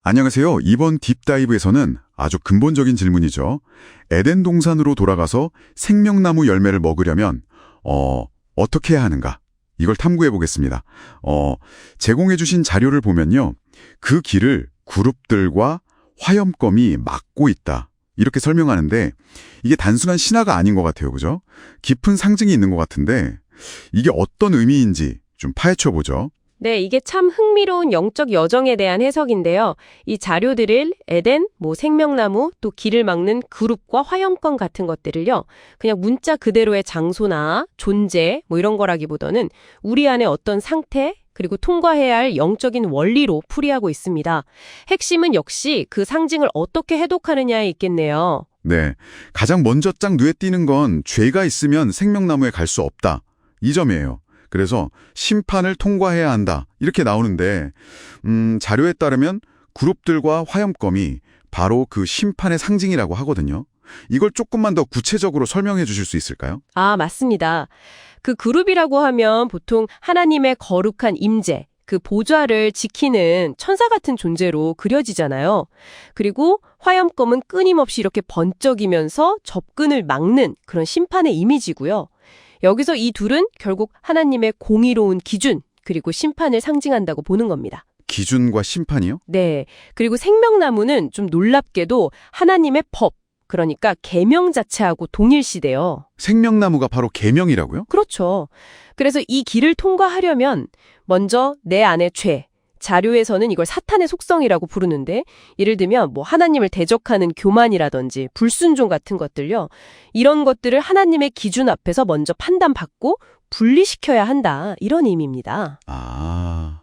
안녕하세요. 이번 딥다이브에서는 아주 근본적인 질문이죠. 에덴 동산으로 돌아가서 생명나무 열매를 먹으려면 어떻게 해야 하는가? 이걸 탐구해 보겠습니다. 제공해 주신 자료를 보면요. 그 길을 그룹들과 화염검이 막고 있다. 이렇게 설명하는데 이게 단순한 신화가 아닌 것 같아요. 그죠? 깊은 상징이 있는 것 같은데 이게 어떤 의미인지 좀 파헤쳐 보죠. 네, 이게 참 흥미로운 영적 여정에 대한 해석인데요. 이 자료들을 에덴, 생명나무, 또 길을 막는 그룹과 화염검 같은 것들을요. 그냥 문자 그대로의 장소나 존재, 이런 거라기보다는 우리 안에 어떤 상태, 그리고 통과해야 할 영적인 원리로 풀이하고 있습니다. 핵심은 역시 그 상징을 어떻게 해독하느냐에 있겠네요. 네, 가장 먼저 짝 눈에 띄는 건 죄가 있으면 생명나무에 갈 수 없다. 이 점이에요. 그래서 심판을 통과해야 한다. 이렇게 나오는데 자료에 따르면 그룹들과 화염검이 바로 그 심판의 상징이라고 하거든요. 이걸 조금만 더 구체적으로 설명해 주실 수 있을까요? 아, 맞습니다. 그 그룹이라고 하면 보통 하나님의 거룩한 임재, 그 보좌를 지키는 천사 같은 존재로 그려지잖아요. 그리고 화염검은 끊임없이 이렇게 번쩍이면서 접근을 막는 그런 심판의 이미지고요. 여기서 이 둘은 결국 하나님의 공의로운 기준, 그리고 심판을 상징한다고 보는 겁니다. 기준과 심판이요? 네. 그리고 생명나무는 좀 놀랍게도 하나님의 법, 그러니까 계명 자체하고 동일시돼요. 생명나무가 바로 계명이라고요? 그렇죠. 그래서 이 길을 통과하려면 먼저 내 안의 죄, 자료에서는 이걸 사탄의 속성이라고 부르는데 예를 들면 하나님을 대적하는 교만이라든지 불순종 같은 것들요. 이런 것들을 하나님의 기준 앞에서 먼저 판단받고 분리시켜야 한다. 이런 의미입니다. 아,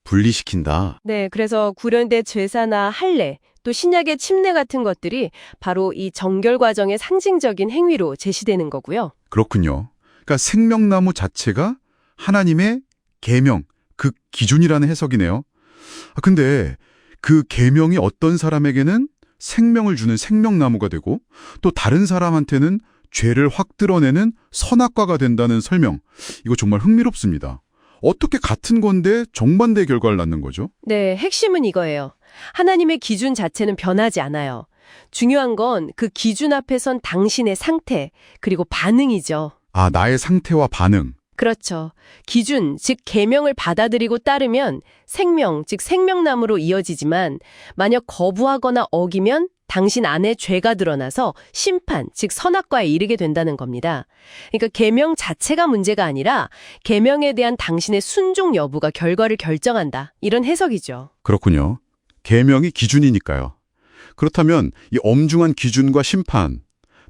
분리시킨다. 네, 그래서 구련대 제사나 할례, 또 신약의 침례 같은 것들이 바로 이 정결 과정의 상징적인 행위로 제시되는 거고요. 그렇군요. 그러니까 생명나무 자체가 하나님의 계명, 그 기준이라는 해석이네요. 근데 그 계명이 어떤 사람에게는 생명을 주는 생명나무가 되고 또 다른 사람한테는 죄를 확 드러내는 선악과가 된다는 설명. 이거 정말 흥미롭습니다. 어떻게 같은 건데 정반대 결과를 낳는 거죠? 네, 핵심은 이거예요. 하나님의 기준 자체는 변하지 않아요. 중요한 건 그 기준 앞에 선 당신의 상태, 그리고 반응이죠. 아, 나의 상태와 반응. 그렇죠. 기준, 즉 계명을 받아들이고 따르면 생명, 즉 생명나무로 이어지지만 만약 거부하거나 어기면 당신 안에 죄가 드러나서 심판, 즉 선악과에 이르게 된다는 겁니다. 그러니까 계명 자체가 문제가 아니라 계명에 대한 당신의 순종 여부가 결과를 결정한다. 이런 해석이죠. 그렇군요. 계명이 기준이니까요. 그렇다면 이 엄중한 기준과 심판,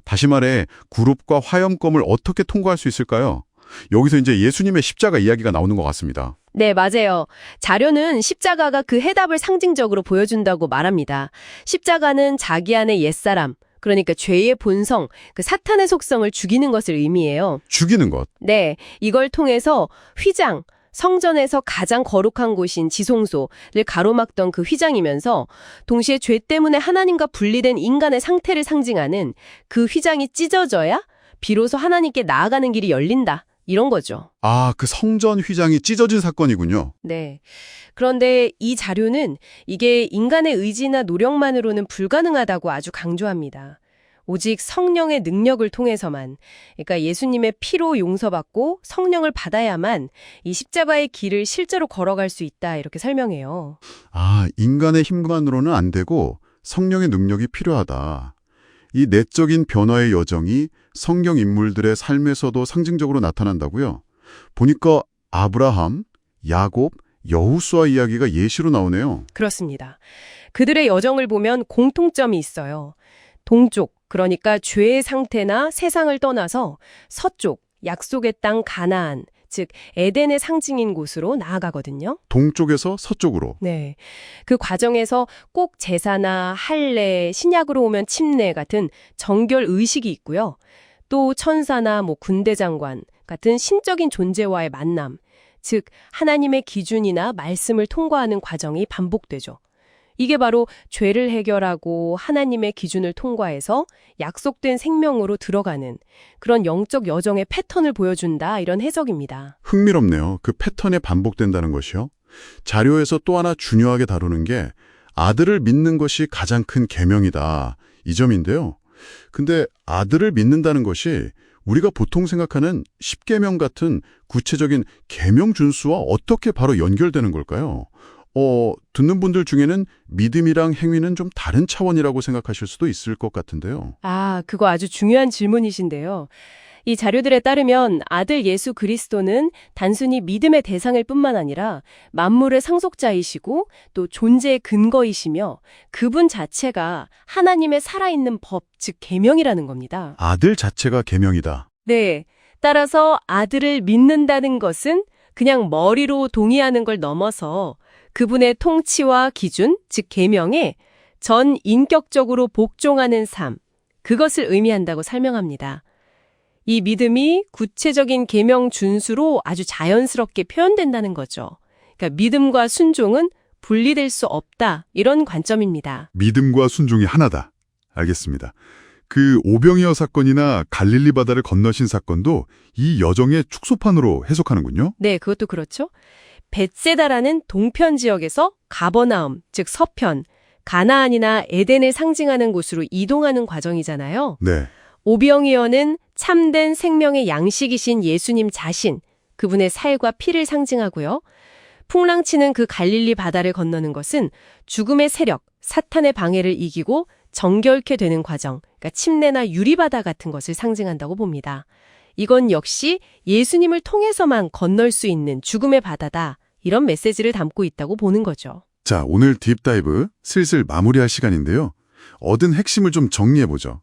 다시 말해 그룹과 화염검을 어떻게 통과할 수 있을까요? 여기서 이제 예수님의 십자가 이야기가 나오는 것 같습니다. 네, 맞아요. 자료는 십자가가 그 해답을 상징적으로 보여준다고 말합니다. 십자가는 자기 안의 옛사람, 그러니까 죄의 본성, 그 사탄의 속성을 죽이는 것을 의미해요. 죽이는 것. 네, 이걸 통해서 휘장, 성전에서 가장 거룩한 곳인 지성소를 가로막던 그 휘장이면서 동시에 죄 때문에 하나님과 분리된 인간의 상태를 상징하는 그 휘장이 찢어져야 비로소 하나님께 나아가는 길이 열린다. 이런 거죠. 아, 그 성전 휘장이 찢어진 사건이군요. 네. 그런데 이 자료는 이게 인간의 의지나 노력만으로는 불가능하다고 아주 강조합니다. 오직 성령의 능력을 통해서만, 그러니까 예수님의 피로 용서받고 성령을 받아야만 이 십자가의 길을 실제로 걸어갈 수 있다 이렇게 설명해요. 아, 인간의 힘만으로는 안 되고 성령의 능력이 필요하다. 이 내적인 변화의 여정이 성경 인물들의 삶에서도 상징적으로 나타난다고요? 보니까 아브라함, 야곱, 여호수아 이야기가 예시로 나오네요. 그렇습니다. 그들의 여정을 보면 공통점이 있어요. 동쪽, 그러니까 죄의 상태나 세상을 떠나서 서쪽, 약속의 땅 가나안, 즉 에덴의 상징인 곳으로 나아가거든요. 동쪽에서 서쪽으로. 네. 그 과정에서 꼭 제사나 할례, 신약으로 오면 침례 같은 정결 의식이 있고요. 또 천사나 군대 장관 같은 신적인 존재와의 만남, 즉 하나님의 기준이나 말씀을 통과하는 과정이 반복되죠. 이게 바로 죄를 해결하고 하나님의 기준을 통과해서 약속된 생명으로 들어가는 그런 영적 여정의 패턴을 보여준다 이런 해석입니다. 흥미롭네요. 그 패턴이 반복된다는 것이요. 자료에서 또 하나 중요하게 다루는 게 아들을 믿는 것이 가장 큰 계명이다. 이 점인데요. 근데 아들을 믿는다는 것이 우리가 보통 생각하는 십계명 같은 구체적인 계명 준수와 어떻게 바로 연결되는 걸까요? 듣는 분들 중에는 믿음이랑 행위는 좀 다른 차원이라고 생각하실 수도 있을 것 같은데요. 그거 아주 중요한 질문이신데요. 이 자료들에 따르면 아들 예수 그리스도는 단순히 믿음의 대상일 뿐만 아니라 만물의 상속자이시고 또 존재의 근거이시며 그분 자체가 하나님의 살아있는 법, 즉 계명이라는 겁니다. 아들 자체가 계명이다. 네. 따라서 아들을 믿는다는 것은 그냥 머리로 동의하는 걸 넘어서 그분의 통치와 기준, 즉 계명에 전 인격적으로 복종하는 삶, 그것을 의미한다고 설명합니다. 이 믿음이 구체적인 계명 준수로 아주 자연스럽게 표현된다는 거죠. 그러니까 믿음과 순종은 분리될 수 없다, 이런 관점입니다. 믿음과 순종이 하나다. 알겠습니다. 그 오병이어 사건이나 갈릴리 바다를 건너신 사건도 이 여정의 축소판으로 해석하는군요. 네, 그것도 그렇죠. 벳세다라는 동편 지역에서 가버나움, 즉 서편, 가나안이나 에덴을 상징하는 곳으로 이동하는 과정이잖아요. 네. 오병이어는 참된 생명의 양식이신 예수님 자신, 그분의 살과 피를 상징하고요. 풍랑치는 그 갈릴리 바다를 건너는 것은 죽음의 세력, 사탄의 방해를 이기고 정결케 되는 과정, 그러니까 침례나 유리바다 같은 것을 상징한다고 봅니다. 이건 역시 예수님을 통해서만 건널 수 있는 죽음의 바다다, 이런 메시지를 담고 있다고 보는 거죠. 자, 오늘 딥다이브 슬슬 마무리할 시간인데요. 얻은 핵심을 좀 정리해보죠.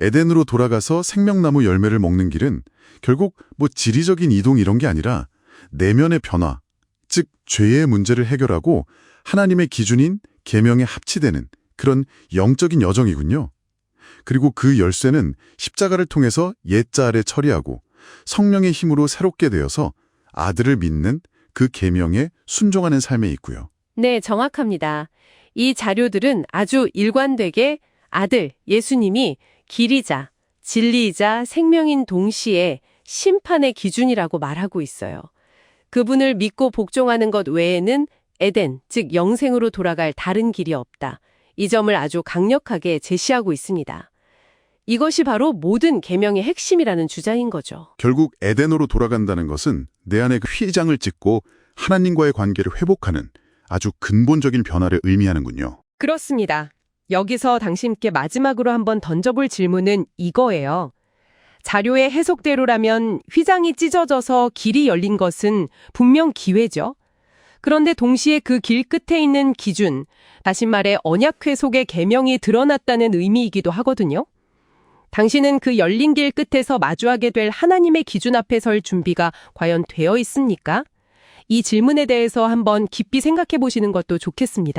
에덴으로 돌아가서 생명나무 열매를 먹는 길은 결국 지리적인 이동 이런 게 아니라 내면의 변화, 즉 죄의 문제를 해결하고 하나님의 기준인 계명에 합치되는 그런 영적인 여정이군요. 그리고 그 열쇠는 십자가를 통해서 옛자 아래 처리하고 성령의 힘으로 새롭게 되어서 아들을 믿는 그 계명에 순종하는 삶에 있고요. 네, 정확합니다. 이 자료들은 아주 일관되게 아들, 예수님이 길이자, 진리이자 생명인 동시에 심판의 기준이라고 말하고 있어요. 그분을 믿고 복종하는 것 외에는 에덴, 즉 영생으로 돌아갈 다른 길이 없다. 이 점을 아주 강력하게 제시하고 있습니다. 이것이 바로 모든 계명의 핵심이라는 주장인 거죠. 결국 에덴으로 돌아간다는 것은 내 안에 그 휘장을 찢고 하나님과의 관계를 회복하는 아주 근본적인 변화를 의미하는군요. 그렇습니다. 여기서 당신께 마지막으로 한번 던져볼 질문은 이거예요. 자료의 해석대로라면 휘장이 찢어져서 길이 열린 것은 분명 기회죠. 그런데 동시에 그 길 끝에 있는 기준, 다시 말해 언약궤 속의 계명이 드러났다는 의미이기도 하거든요. 당신은 그 열린 길 끝에서 마주하게 될 하나님의 기준 앞에 설 준비가 과연 되어 있습니까? 이 질문에 대해서 한번 깊이 생각해 보시는 것도 좋겠습니다.